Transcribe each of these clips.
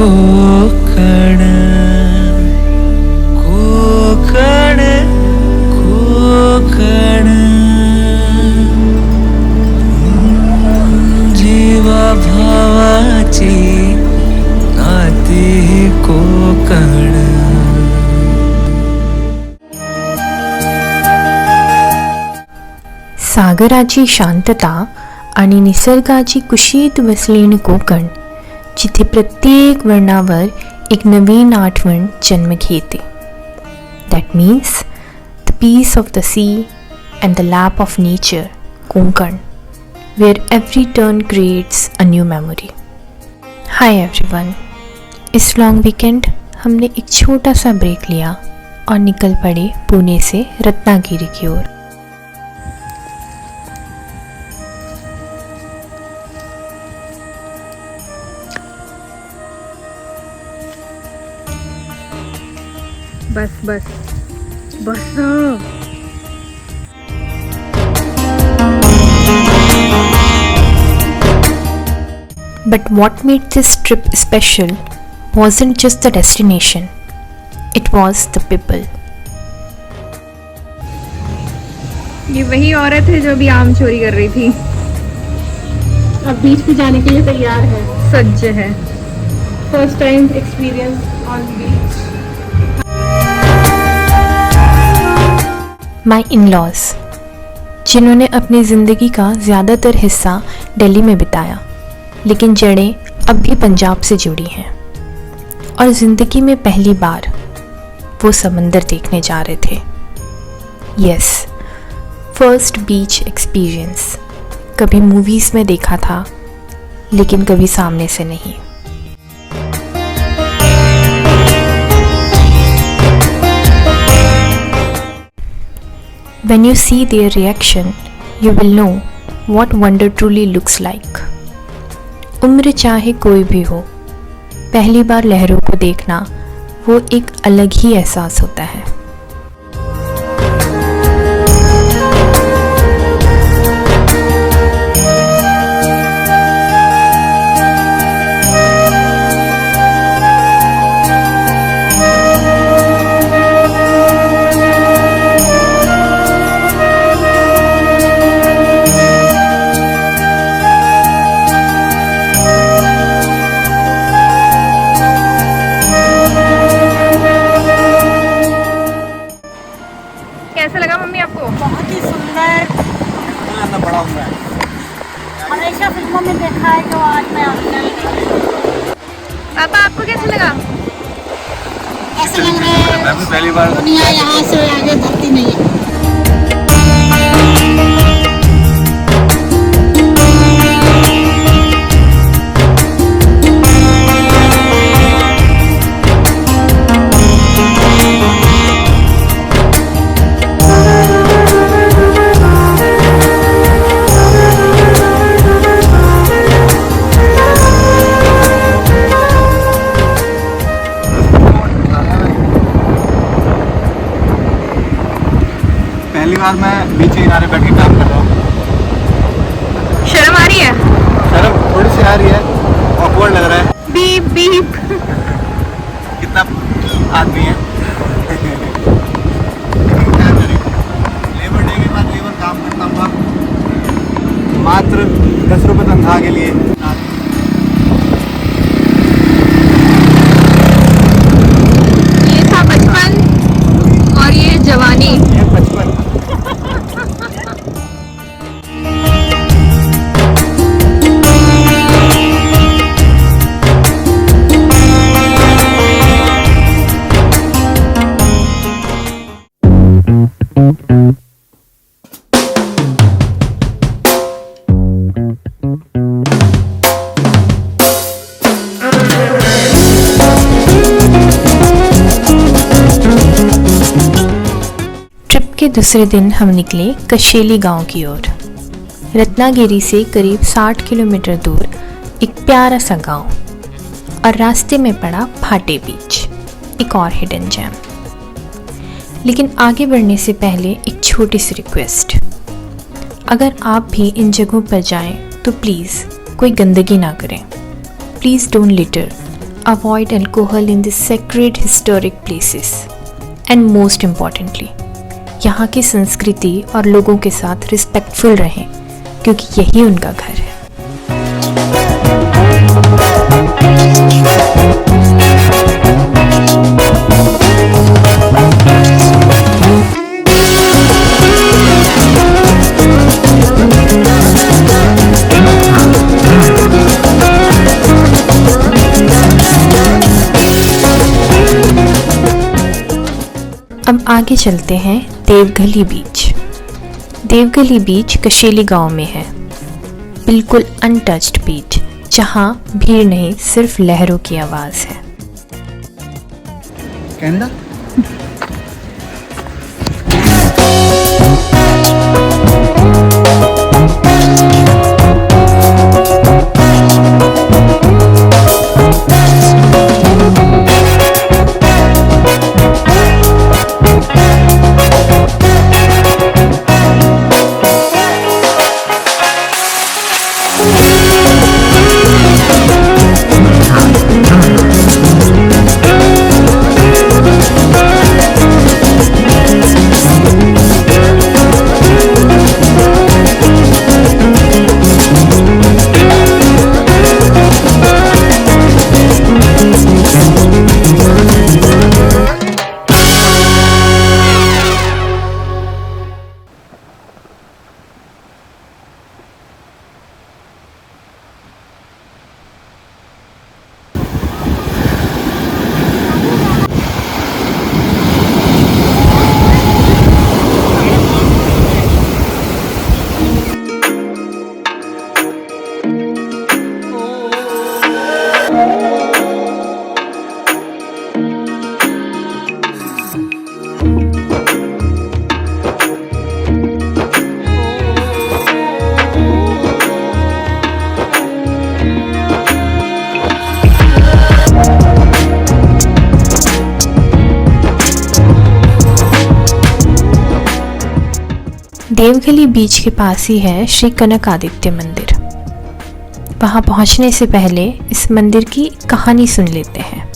कोकण कोकण कोकण जीवा भावाची नाती कोकण. सागराची शांतता आणि निसर्गाची कुशीत वसलेलं कोकण, जिथे प्रत्येक वर्णावर एक नवीन आठवण जन्म घेते. That means the peace of the sea and the lap of nature, Konkan, where every turn creates a new memory. Hi everyone, इस लॉन्ग वीकेंड हमने एक छोटा सा ब्रेक लिया और निकल पड़े पुणे से रत्नागिरी की ओर. बस बस बस. But what made this trip special wasn't just the destination, it was the people. ये वही औरत है जो अभी आम चोरी कर रही थी. अब बीच पे जाने के लिए तैयार है. सज्ज है. First time experience on beach. My in-laws, जिन्होंने अपनी ज़िंदगी का ज़्यादातर हिस्सा दिल्ली में बिताया, लेकिन जड़ें अब भी पंजाब से जुड़ी हैं, और ज़िंदगी में पहली बार वो समंदर देखने जा रहे थे. यस, फर्स्ट बीच एक्सपीरियंस. कभी मूवीज़ में देखा था, लेकिन कभी सामने से नहीं. When you see their reaction, you will know what wonder truly looks like. उम्र चाहे कोई भी हो, पहली बार लहरों को देखना वो एक अलग ही एहसास होता है. कैसा लगा मम्मी आपको? बहुत ही सुंदर. हमेशा फिल्मों में देखा है जो आज मैं पापा आपको कैसा लगा? ऐसा लग रहा है पहली बार दुनिया यहाँ से आगे बढ़ती नहीं है. पहली बार मैं बीच के किनारे बैठ के काम कर रहा हूँ. शर्म आ रही है? शर्म थोड़ी सी आ रही है, ऑकवर्ड लग रहा है. Beep beep. कितना आदमी है. लेकिन क्या करें, लेबर डे के बाद लेबर काम करता हुआ मात्र 10 रुपये तनख्वाह के लिए. ये था बचपन और ये जवानी. ये 55. के दूसरे दिन हम निकले कशेली गांव की ओर. रत्नागिरी से करीब 60 किलोमीटर दूर एक प्यारा सा गांव, और रास्ते में पड़ा भाटे बीच, एक और हिडन जैम. लेकिन आगे बढ़ने से पहले एक छोटी सी रिक्वेस्ट. अगर आप भी इन जगहों पर जाएं तो प्लीज़ कोई गंदगी ना करें. Please don't litre Avoid alcohol in the sacred historic places. And most importantly, यहाँ की संस्कृति और लोगों के साथ रिस्पेक्टफुल रहें, क्योंकि यही उनका घर है। अब आगे चलते हैं देवगली बीच। देवगली बीच कशेली गांव में है, बिल्कुल अनटच्ड बीच, जहां भीड़ नहीं, सिर्फ लहरों की आवाज है। कनाडा देवगली बीच के पास ही है श्री कनक आदित्य मंदिर। वहां पहुंचने से पहले इस मंदिर की कहानी सुन लेते हैं।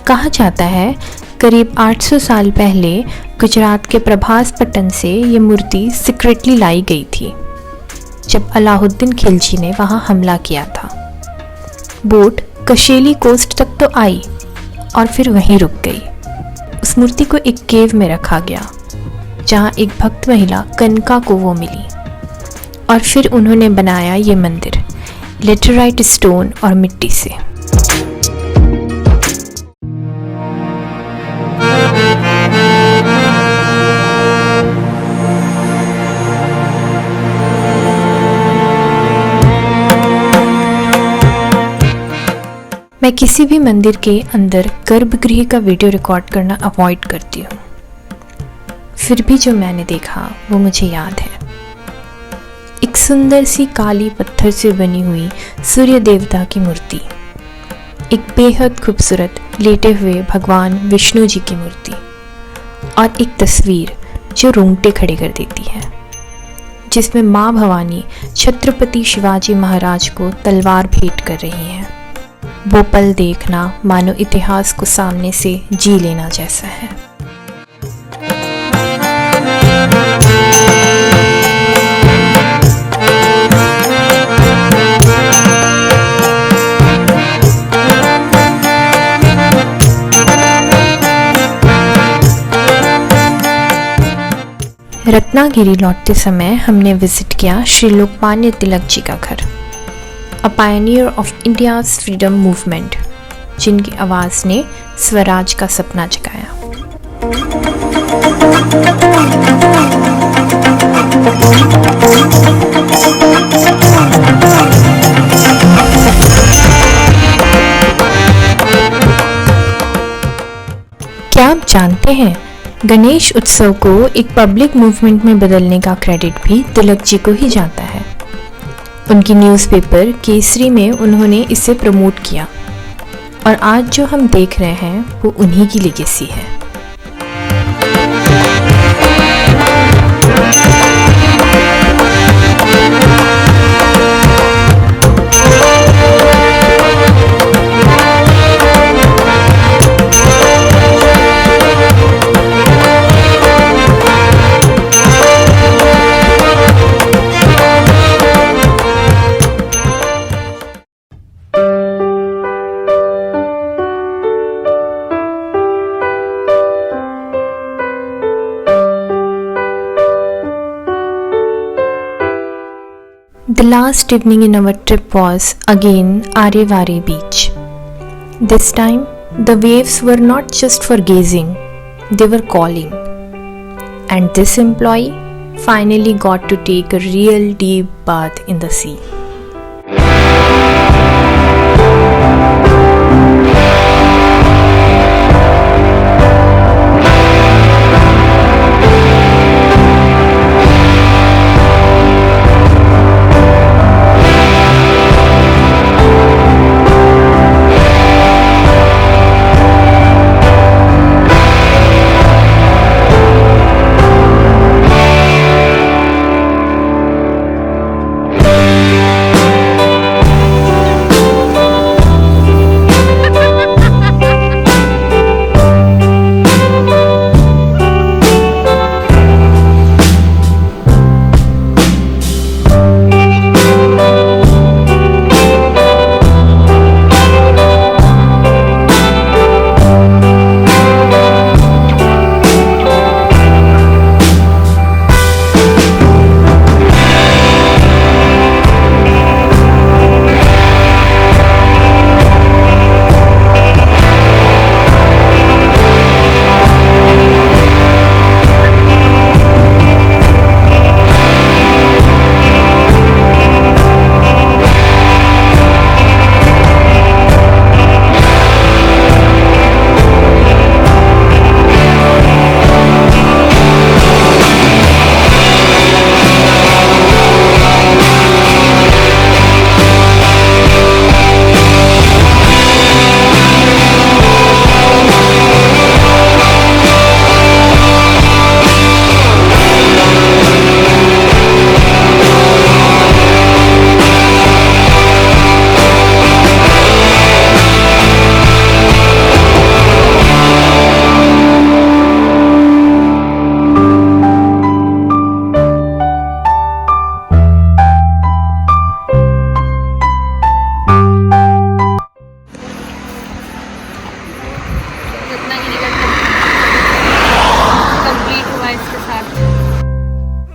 कहा जाता है करीब 800 साल पहले गुजरात के प्रभास पट्टन से ये मूर्ति सीक्रेटली लाई गई थी, जब अलाउद्दीन खिलजी ने वहां हमला किया था। बोट कशेली कोस्ट तक तो आई और फिर वहीं रुक गई। उस मूर्ति को एक केव में रखा गया, जहाँ एक भक्त महिला कनका को वो मिली, और फिर उन्होंने बनाया ये मंदिर लेटराइट स्टोन और मिट्टी से। मैं किसी भी मंदिर के अंदर गर्भगृह का वीडियो रिकॉर्ड करना अवॉइड करती हूँ, फिर भी जो मैंने देखा वो मुझे याद है। एक सुंदर सी काली पत्थर से बनी हुई सूर्य देवता की मूर्ति, एक बेहद खूबसूरत लेटे हुए भगवान विष्णु जी की मूर्ति, और एक तस्वीर जो रोंगटे खड़े कर देती है, जिसमें माँ भवानी छत्रपति शिवाजी महाराज को तलवार भेंट कर रही हैं। वो पल देखना मानो इतिहास को सामने से जी लेना जैसा है। रत्नागिरी लौटते समय हमने विजिट किया श्री लोकमान्य तिलक जी का घर, अ Pioneer of India's freedom movement, जिनकी आवाज़ ने स्वराज का सपना जगाया। क्या आप जानते हैं, गणेश उत्सव को एक पब्लिक मूवमेंट में बदलने का क्रेडिट भी तिलक जी को ही जाता है। उनकी न्यूज़पेपर केसरी में उन्होंने इसे प्रमोट किया, और आज जो हम देख रहे हैं वो उन्हीं की लेगेसी है। The last evening in our trip was again Arevare beach. This time, the waves were not just for gazing, they were calling. And this employee finally got to take a real deep bath in the sea.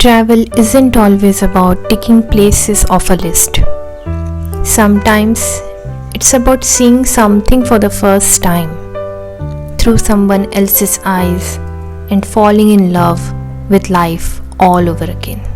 Travel isn't always about ticking places off a list. Sometimes it's about seeing something for the first time through someone else's eyes and falling in love with life all over again.